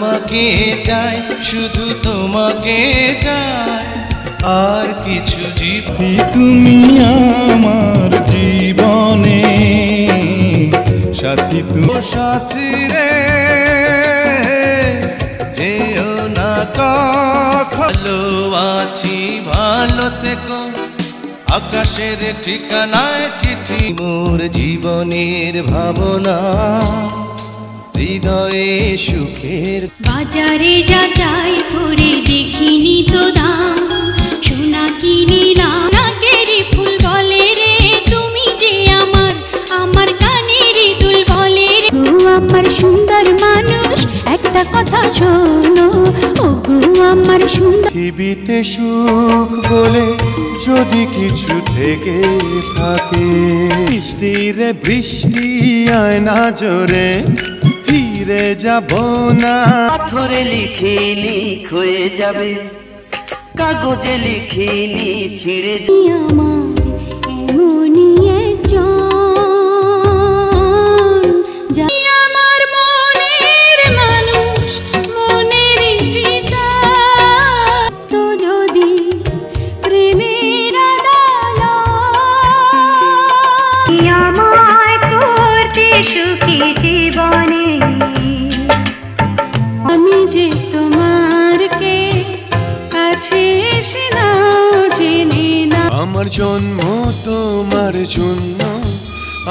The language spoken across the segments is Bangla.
তোমাকে চাই, শুধু তোমাকে চাই, আর কিছু জীবন। তুমি আমার জীবনে সাথী, তুমি সাথী রে যেও না কখনো, আছি ভালো থেকো, আকাশের ঠিকানায় চিঠি। মোর জীবনের ভাবনা, হৃদয়ে সুখের। বাজারে যাচাই করে দেখিনি তো দাম, সোনা কিনিলাম নাকেরই ফুল বলে রে, তুমি যে আমার, আমার কানেরই দুল বলে রে। ও আমার সুন্দর মানুষ, একটা কথা শোনো, ও গো আমার সুন্দর। পৃথিবীতে সুখ বলে যদি কিছু থেকে থাকে, বৃষ্টিরে বৃষ্টি আয় না জোরে, ফিরে যাব না। পাথরে লিখিনি হয়ে যাবে, কাগজে লিখিনি ছিঁড়ে আমার এমনই একজন, যাই আমার মনের মানুষ, মনেরই পিতা। তো যদি প্রেমের আদালত আমায় করতে সুখী জীবনে, আমি যে তোমার কে কাছে এসে না জেনে না। আমার জন্ম তোমার জন্য,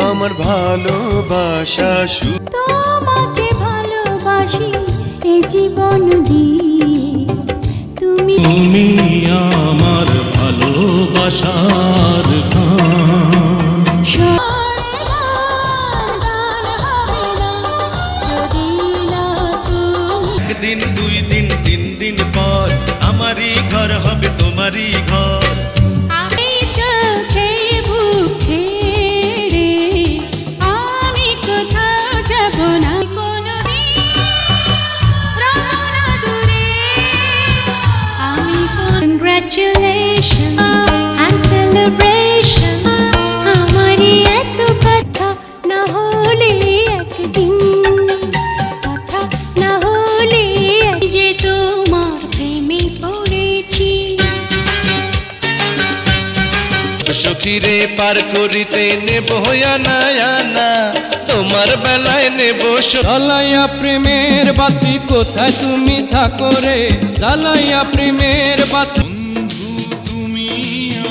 আমার ভালোবাসা তোমাকে ভালোবাসি এ জীবন দিয়ে, তুমি আমার ভালোবাসার একদিন, দুই দিন, তিন দিন পর আমারই ঘর হবে তোমারই ঘর। আমি চোখে বুক ছেড়ে আমি কোথাও যাব না, কোনোদিন রবো না দূরে আমি। কংগ্রাচুলেশন অ্যান্ড সেলিব্রেশন, আমারই এত কথা না হলে একদিন, কথা না হলে যে তোমার প্রেমে পড়েছি। সখীরে পার করিতে নেব আনা আনা, তোমার বেলায় নেব। জ্বালাইয়া প্রেমের বাতি, কোথায় তুমি থাকো রে, জ্বালাইয়া প্রেমের বাতি। বন্ধু তুমি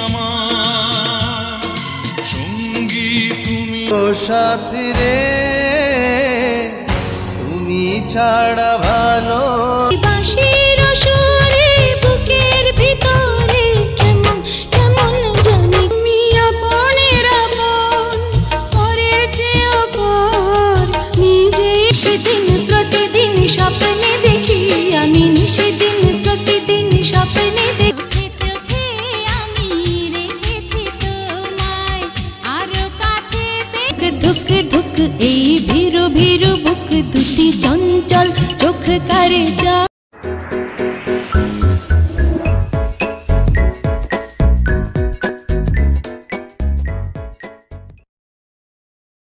আমার সঙ্গী, তুমি ও সাথী রে তুমি ছাড়া ভালো। বাঁশির সুরে বুকের ভিতরে কেমন কেমন জানি, তুমি আপনের আপন, পরের চেয়ে অপর নিজে। সেদিন প্রতিদিন স্বপ্নে দেখি আমি, সেদিন প্রতিদিন স্বপ্নে দেখি, চোখে আমি রেখেছি তোমায় আরো কাছে। ধুক ধুক এই ভীরু ভীরু বুক দুটি চঞ্চল চোখ কারে যা।